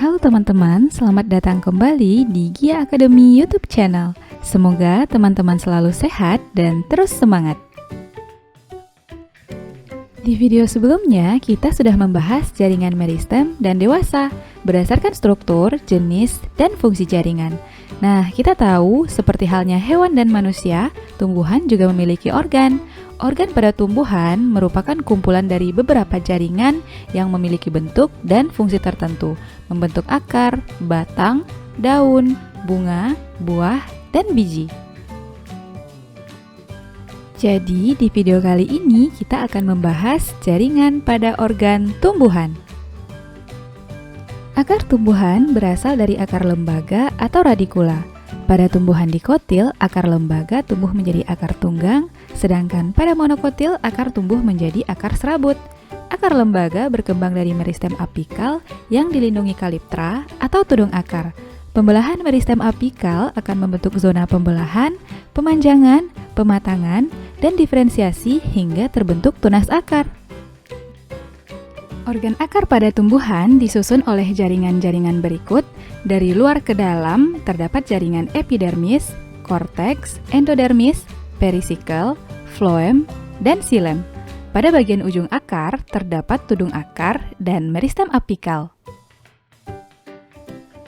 Halo teman-teman, selamat datang kembali di Gia Academy YouTube channel. Semoga teman-teman selalu sehat dan terus semangat. Di video sebelumnya, kita sudah membahas jaringan meristem dan dewasa berdasarkan struktur, jenis, dan fungsi jaringan. Nah, kita tahu seperti halnya hewan dan manusia, tumbuhan juga memiliki organ. Organ pada tumbuhan merupakan kumpulan dari beberapa jaringan yang memiliki bentuk dan fungsi tertentu, membentuk akar, batang, daun, bunga, buah, dan biji. Jadi, di video kali ini kita akan membahas jaringan pada organ tumbuhan. Akar tumbuhan berasal dari akar lembaga atau radikula. Pada tumbuhan dikotil, akar lembaga tumbuh menjadi akar tunggang, sedangkan pada monokotil, akar tumbuh menjadi akar serabut. Akar lembaga berkembang dari meristem apikal yang dilindungi kaliptra atau tudung akar. Pembelahan meristem apikal akan membentuk zona pembelahan, pemanjangan, pematangan, dan diferensiasi hingga terbentuk tunas akar. Organ akar pada tumbuhan disusun oleh jaringan-jaringan berikut. Dari luar ke dalam terdapat jaringan epidermis, korteks, endodermis, perisikel, floem, dan xilem. Pada bagian ujung akar terdapat tudung akar dan meristem apikal.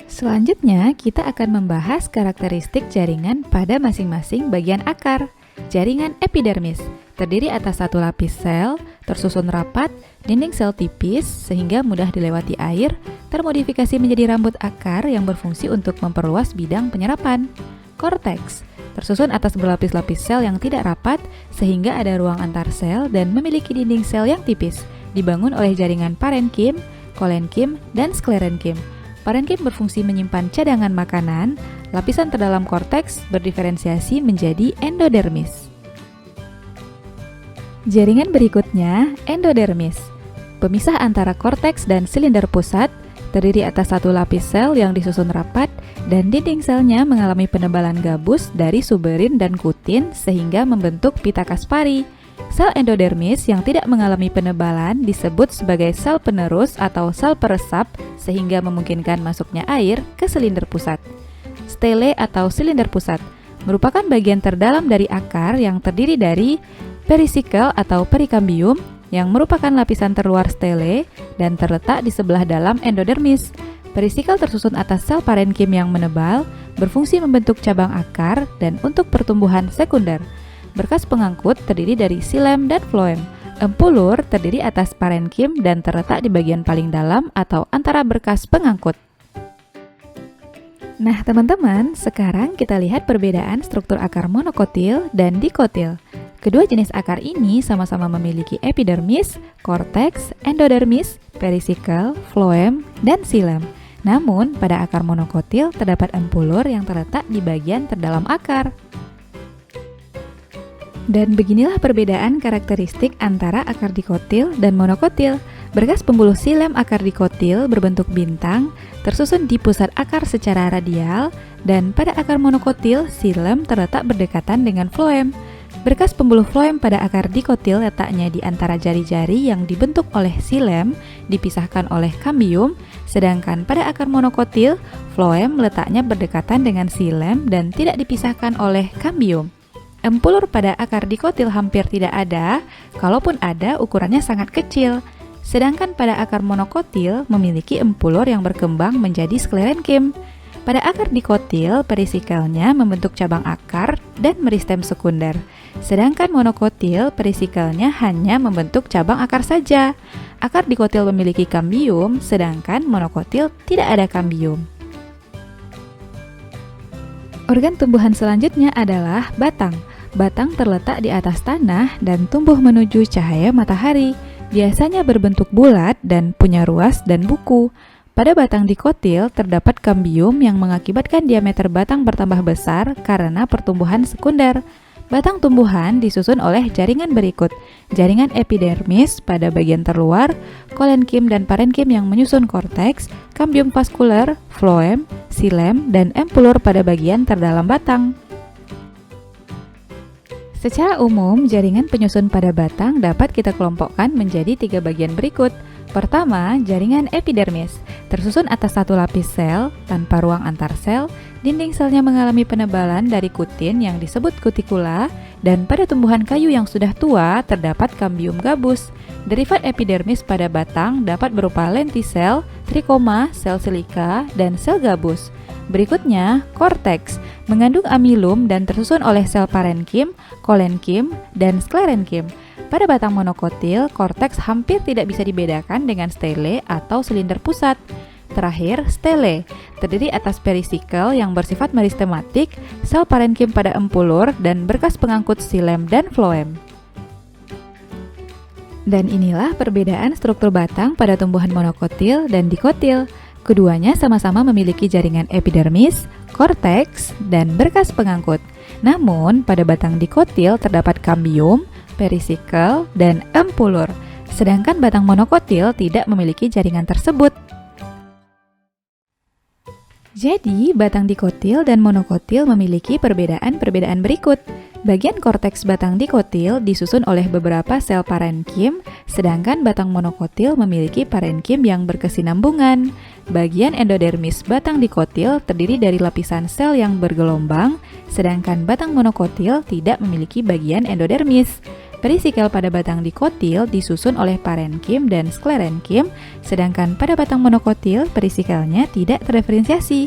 Selanjutnya, kita akan membahas karakteristik jaringan pada masing-masing bagian akar. Jaringan epidermis terdiri atas satu lapis sel, tersusun rapat, dinding sel tipis sehingga mudah dilewati air, termodifikasi menjadi rambut akar yang berfungsi untuk memperluas bidang penyerapan. Korteks tersusun atas berlapis-lapis sel yang tidak rapat sehingga ada ruang antar sel dan memiliki dinding sel yang tipis, dibangun oleh jaringan parenkim, kolenkim, dan sklerenkim. Parenkim berfungsi menyimpan cadangan makanan. Lapisan terdalam korteks berdiferensiasi menjadi endodermis. Jaringan berikutnya, endodermis. Pemisah antara korteks dan silinder pusat, terdiri atas satu lapis sel yang disusun rapat dan dinding selnya mengalami penebalan gabus dari suberin dan kutin sehingga membentuk pita kaspari. Sel endodermis yang tidak mengalami penebalan disebut sebagai sel penerus atau sel peresap sehingga memungkinkan masuknya air ke silinder pusat. Stele atau silinder pusat merupakan bagian terdalam dari akar yang terdiri dari perisikel atau perikambium yang merupakan lapisan terluar stele dan terletak di sebelah dalam endodermis. Perisikel tersusun atas sel parenkim yang menebal, berfungsi membentuk cabang akar dan untuk pertumbuhan sekunder. Berkas pengangkut terdiri dari xilem dan floem. Empulur terdiri atas parenkim dan terletak di bagian paling dalam atau antara berkas pengangkut. Nah teman-teman, sekarang kita lihat perbedaan struktur akar monokotil dan dikotil. Kedua jenis akar ini sama-sama memiliki epidermis, korteks, endodermis, perisikel, floem, dan xilem. Namun, pada akar monokotil terdapat empulur yang terletak di bagian terdalam akar. Dan beginilah perbedaan karakteristik antara akar dikotil dan monokotil. Berkas pembuluh xilem akar dikotil berbentuk bintang, tersusun di pusat akar secara radial, dan pada akar monokotil, xilem terletak berdekatan dengan floem. Berkas pembuluh floem pada akar dikotil letaknya di antara jari-jari yang dibentuk oleh xilem, dipisahkan oleh kambium, sedangkan pada akar monokotil, floem letaknya berdekatan dengan xilem dan tidak dipisahkan oleh kambium. Empulur pada akar dikotil hampir tidak ada, kalaupun ada ukurannya sangat kecil. Sedangkan pada akar monokotil memiliki empulur yang berkembang menjadi sklerenkim. Pada akar dikotil, perisikelnya membentuk cabang akar dan meristem sekunder. Sedangkan monokotil, perisikelnya hanya membentuk cabang akar saja. Akar dikotil memiliki kambium, sedangkan monokotil tidak ada kambium. Organ tumbuhan selanjutnya adalah batang. Batang terletak di atas tanah dan tumbuh menuju cahaya matahari. Biasanya berbentuk bulat dan punya ruas dan buku. Pada batang dikotil terdapat kambium yang mengakibatkan diameter batang bertambah besar karena pertumbuhan sekunder. Batang tumbuhan disusun oleh jaringan berikut. Jaringan epidermis pada bagian terluar, kolenkim dan parenkim yang menyusun korteks, kambium vaskuler, floem, xilem, dan empulur pada bagian terdalam batang. Secara umum, jaringan penyusun pada batang dapat kita kelompokkan menjadi 3 bagian berikut. Pertama, jaringan epidermis. Tersusun atas satu lapis sel, tanpa ruang antar sel, dinding selnya mengalami penebalan dari kutin yang disebut kutikula, dan pada tumbuhan kayu yang sudah tua terdapat kambium gabus. Derivat epidermis pada batang dapat berupa lentisel, trikoma, sel silika, dan sel gabus. Berikutnya, korteks mengandung amilum dan tersusun oleh sel parenkim, kolenkim, dan sklerenkim. Pada batang monokotil, korteks hampir tidak bisa dibedakan dengan stele atau silinder pusat. Terakhir, stele terdiri atas perisikel yang bersifat meristematik, sel parenkim pada empulur, dan berkas pengangkut xilem dan floem. Dan inilah perbedaan struktur batang pada tumbuhan monokotil dan dikotil. Keduanya sama-sama memiliki jaringan epidermis, korteks, dan berkas pengangkut. Namun, pada batang dikotil terdapat kambium, perisikel, dan empulur, sedangkan batang monokotil tidak memiliki jaringan tersebut. Jadi, batang dikotil dan monokotil memiliki perbedaan-perbedaan berikut. Bagian korteks batang dikotil disusun oleh beberapa sel parenkim, sedangkan batang monokotil memiliki parenkim yang berkesinambungan. Bagian endodermis batang dikotil terdiri dari lapisan sel yang bergelombang, sedangkan batang monokotil tidak memiliki bagian endodermis. Perisikel pada batang dikotil disusun oleh parenkim dan sklerenkim, sedangkan pada batang monokotil perisikelnya tidak terdiferensiasi.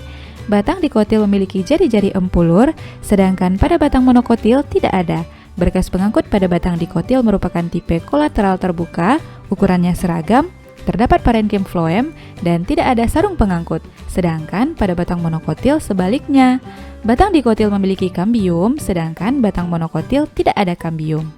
Batang dikotil memiliki jari-jari empulur, sedangkan pada batang monokotil tidak ada. Berkas pengangkut pada batang dikotil merupakan tipe kolateral terbuka, ukurannya seragam, terdapat parenkim floem, dan tidak ada sarung pengangkut. Sedangkan pada batang monokotil sebaliknya. Batang dikotil memiliki kambium, sedangkan batang monokotil tidak ada kambium.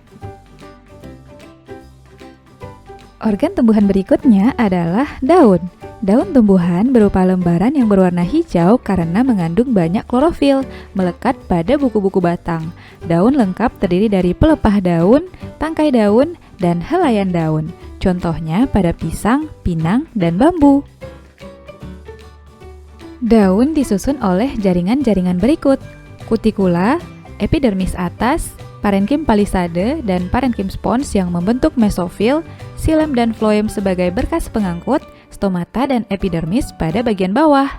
Organ tumbuhan berikutnya adalah daun. Daun tumbuhan berupa lembaran yang berwarna hijau karena mengandung banyak klorofil, melekat pada buku-buku batang. Daun lengkap terdiri dari pelepah daun, tangkai daun, dan helaian daun. Contohnya pada pisang, pinang, dan bambu. Daun disusun oleh jaringan-jaringan berikut: kutikula, epidermis atas, parenkim palisade, dan parenkim spons yang membentuk mesofil, xilem dan floem sebagai berkas pengangkut, stomata dan epidermis pada bagian bawah.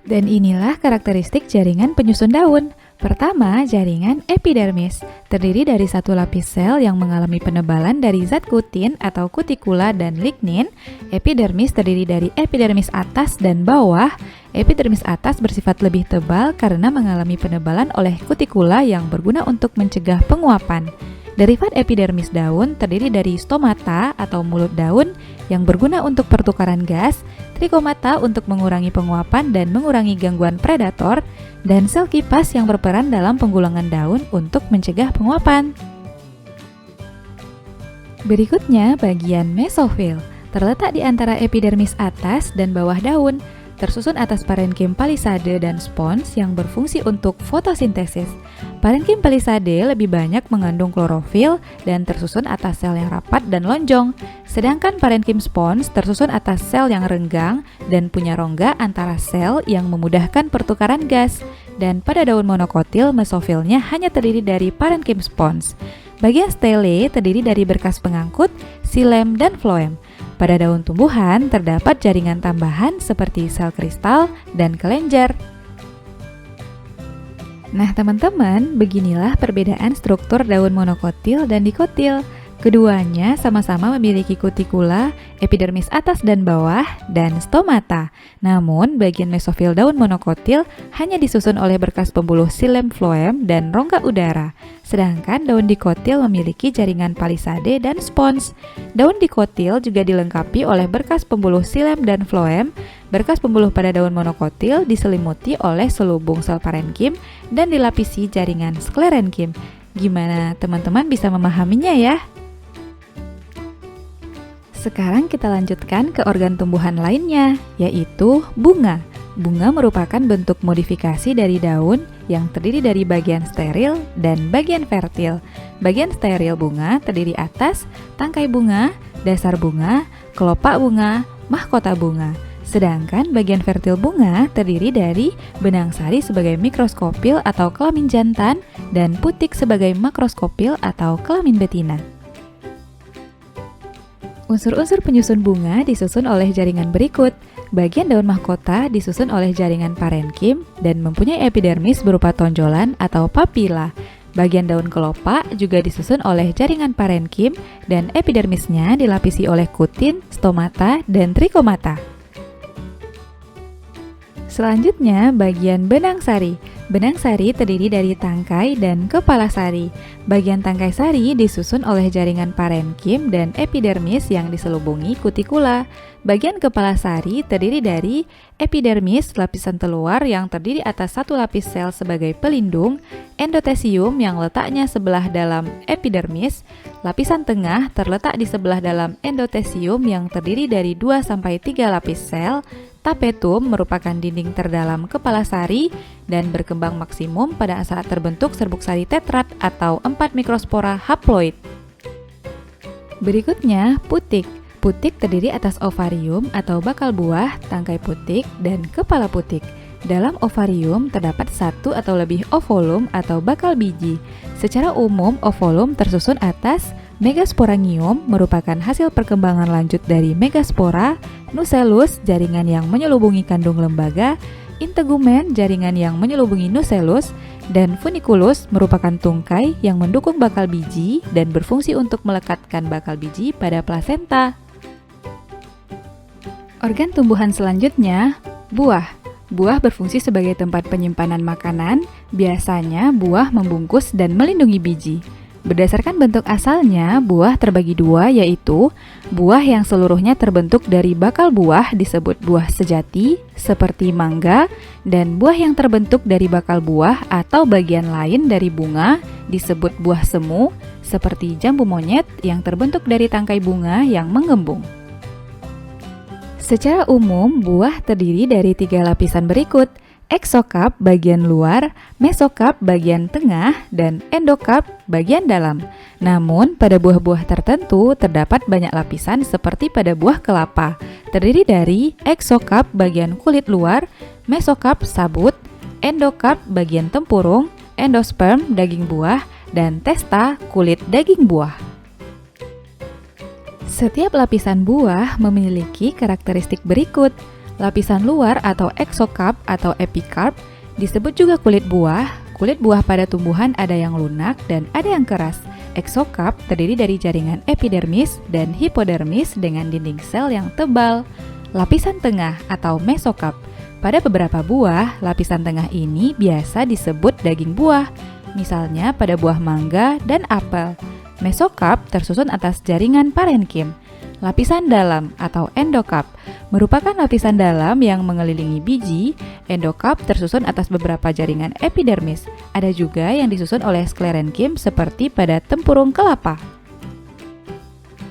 Dan inilah karakteristik jaringan penyusun daun. Pertama, jaringan epidermis terdiri dari satu lapis sel yang mengalami penebalan dari zat kutin atau kutikula dan lignin. Epidermis terdiri dari epidermis atas dan bawah. Epidermis atas bersifat lebih tebal karena mengalami penebalan oleh kutikula yang berguna untuk mencegah penguapan. Derivat epidermis daun terdiri dari stomata atau mulut daun yang berguna untuk pertukaran gas, trikomata untuk mengurangi penguapan dan mengurangi gangguan predator, dan sel kipas yang berperan dalam penggulangan daun untuk mencegah penguapan. Berikutnya, bagian mesofil terletak di antara epidermis atas dan bawah daun, tersusun atas parenkim palisade dan spons yang berfungsi untuk fotosintesis. Parenkim palisade lebih banyak mengandung klorofil dan tersusun atas sel yang rapat dan lonjong, sedangkan parenkim spons tersusun atas sel yang renggang dan punya rongga antara sel yang memudahkan pertukaran gas. Dan pada daun monokotil, mesofilnya hanya terdiri dari parenkim spons. Bagian stele terdiri dari berkas pengangkut, xilem, dan floem. Pada daun tumbuhan terdapat jaringan tambahan seperti sel kristal dan kelenjar. Nah teman-teman, beginilah perbedaan struktur daun monokotil dan dikotil. Keduanya sama-sama memiliki kutikula, epidermis atas dan bawah, dan stomata. Namun, bagian mesofil daun monokotil hanya disusun oleh berkas pembuluh xilem floem dan rongga udara. Sedangkan daun dikotil memiliki jaringan palisade dan spons. Daun dikotil juga dilengkapi oleh berkas pembuluh xilem dan floem. Berkas pembuluh pada daun monokotil diselimuti oleh selubung sel parenkim dan dilapisi jaringan sklerenkim. Gimana teman-teman bisa memahaminya ya? Sekarang kita lanjutkan ke organ tumbuhan lainnya, yaitu bunga. Bunga merupakan bentuk modifikasi dari daun yang terdiri dari bagian steril dan bagian fertil. Bagian steril bunga terdiri atas tangkai bunga, dasar bunga, kelopak bunga, mahkota bunga. Sedangkan bagian fertil bunga terdiri dari benang sari sebagai mikroskopil atau kelamin jantan dan putik sebagai makroskopil atau kelamin betina. Unsur-unsur penyusun bunga disusun oleh jaringan berikut. Bagian daun mahkota disusun oleh jaringan parenkim dan mempunyai epidermis berupa tonjolan atau papila. Bagian daun kelopak juga disusun oleh jaringan parenkim dan epidermisnya dilapisi oleh kutin, stomata, dan trikomata. Selanjutnya, bagian benang sari. Benang sari terdiri dari tangkai dan kepala sari. Bagian tangkai sari disusun oleh jaringan parenkim dan epidermis yang diselubungi kutikula. Bagian kepala sari terdiri dari epidermis, lapisan terluar yang terdiri atas satu lapis sel sebagai pelindung, endotesium yang letaknya sebelah dalam epidermis, lapisan tengah terletak di sebelah dalam endotesium yang terdiri dari 2-3 lapis sel, tapetum merupakan dinding terdalam kepala sari dan berkembang maksimum pada saat terbentuk serbuk sari tetrat atau 4 mikrospora haploid. Berikutnya, putik. Putik terdiri atas ovarium atau bakal buah, tangkai putik, dan kepala putik. Dalam ovarium terdapat satu atau lebih ovolum atau bakal biji. Secara umum, ovolum tersusun atas megasporangium merupakan hasil perkembangan lanjut dari megaspora, nucellus, jaringan yang menyelubungi kandung lembaga, integumen, jaringan yang menyelubungi nucellus, dan funiculus merupakan tungkai yang mendukung bakal biji dan berfungsi untuk melekatkan bakal biji pada plasenta. Organ tumbuhan selanjutnya, buah. Buah berfungsi sebagai tempat penyimpanan makanan, biasanya buah membungkus dan melindungi biji. Berdasarkan bentuk asalnya, buah terbagi dua, yaitu buah yang seluruhnya terbentuk dari bakal buah disebut buah sejati, seperti mangga, dan buah yang terbentuk dari bakal buah atau bagian lain dari bunga disebut buah semu, seperti jambu monyet yang terbentuk dari tangkai bunga yang mengembung. Secara umum, buah terdiri dari 3 lapisan berikut: exokap bagian luar, mesokap bagian tengah, dan endokap bagian dalam. Namun, pada buah-buah tertentu terdapat banyak lapisan seperti pada buah kelapa. Terdiri dari exokap bagian kulit luar, mesokap sabut, endokap bagian tempurung, endosperm daging buah, dan testa kulit daging buah. Setiap lapisan buah memiliki karakteristik berikut. Lapisan luar atau exokap atau epikarp disebut juga kulit buah. Kulit buah pada tumbuhan ada yang lunak dan ada yang keras. Exokap terdiri dari jaringan epidermis dan hipodermis dengan dinding sel yang tebal. Lapisan tengah atau mesokap. Pada beberapa buah, lapisan tengah ini biasa disebut daging buah. Misalnya pada buah mangga dan apel. Mesokap tersusun atas jaringan parenkim. Lapisan dalam atau endokap merupakan lapisan dalam yang mengelilingi biji. Endokap tersusun atas beberapa jaringan epidermis. Ada juga yang disusun oleh sklerenkim seperti pada tempurung kelapa.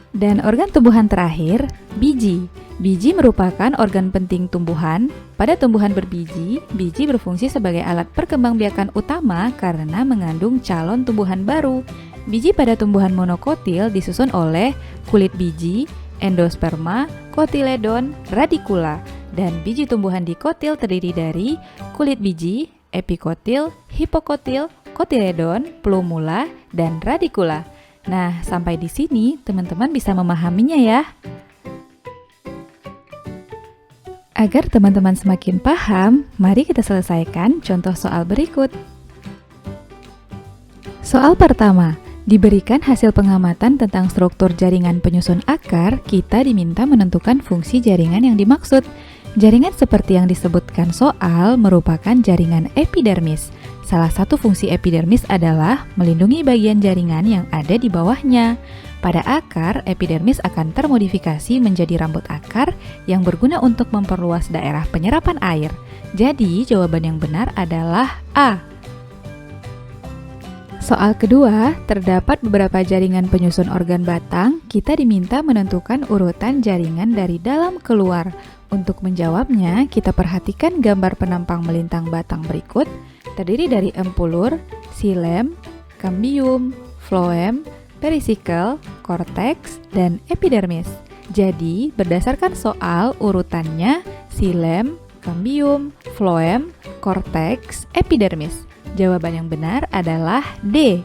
Dan organ tumbuhan terakhir, biji. Biji merupakan organ penting tumbuhan. Pada tumbuhan berbiji, biji berfungsi sebagai alat perkembangbiakan utama karena mengandung calon tumbuhan baru. Biji pada tumbuhan monokotil disusun oleh kulit biji, endosperma, kotiledon, radikula, dan biji tumbuhan dikotil terdiri dari kulit biji, epikotil, hipokotil, kotiledon, plumula, dan radikula. Nah, sampai di sini teman-teman bisa memahaminya ya. Agar teman-teman semakin paham, mari kita selesaikan contoh soal berikut. Soal pertama. Diberikan hasil pengamatan tentang struktur jaringan penyusun akar, kita diminta menentukan fungsi jaringan yang dimaksud. Jaringan seperti yang disebutkan soal merupakan jaringan epidermis. Salah satu fungsi epidermis adalah melindungi bagian jaringan yang ada di bawahnya. Pada akar, epidermis akan termodifikasi menjadi rambut akar yang berguna untuk memperluas daerah penyerapan air. Jadi, jawaban yang benar adalah A. Soal kedua, terdapat beberapa jaringan penyusun organ batang. Kita diminta menentukan urutan jaringan dari dalam keluar. Untuk menjawabnya, kita perhatikan gambar penampang melintang batang berikut. Terdiri dari empulur, xilem, cambium, phloem, perisikkel, korteks, dan epidermis. Jadi, berdasarkan soal urutannya, xilem, cambium, phloem, korteks, epidermis. Jawaban yang benar adalah D.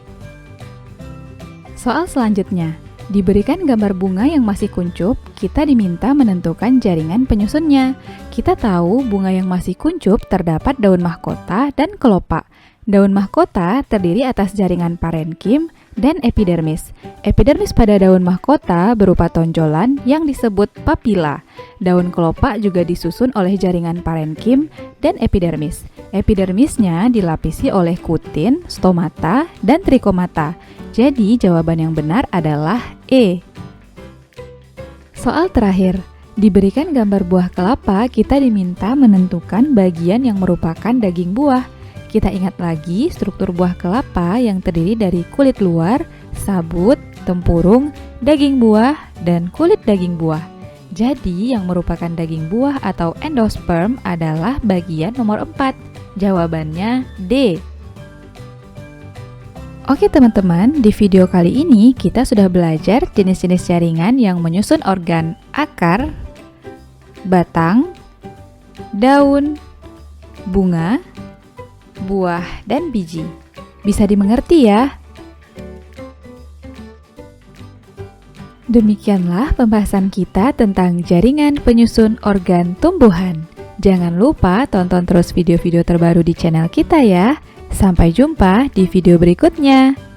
Soal selanjutnya, Diberikan gambar bunga yang masih kuncup, kita diminta menentukan jaringan penyusunnya. Kita tahu bunga yang masih kuncup terdapat daun mahkota dan kelopak. Daun mahkota terdiri atas jaringan parenkim dan epidermis. Epidermis pada daun mahkota berupa tonjolan yang disebut papila. Daun kelopak juga disusun oleh jaringan parenkim dan epidermis. Epidermisnya dilapisi oleh kutin, stomata, dan trikomata. Jadi jawaban yang benar adalah E. Soal terakhir, diberikan gambar buah kelapa, kita diminta menentukan bagian yang merupakan daging buah. Kita ingat lagi struktur buah kelapa yang terdiri dari kulit luar, sabut, tempurung, daging buah, dan kulit daging buah. Jadi yang merupakan daging buah atau endosperm adalah bagian nomor 4. Jawabannya D. Oke teman-teman, di video kali ini kita sudah belajar jenis-jenis jaringan yang menyusun organ akar, batang, daun, bunga, buah, dan biji. Bisa dimengerti ya? Demikianlah pembahasan kita tentang jaringan penyusun organ tumbuhan. Jangan lupa tonton terus video-video terbaru di channel kita ya. Sampai jumpa di video berikutnya.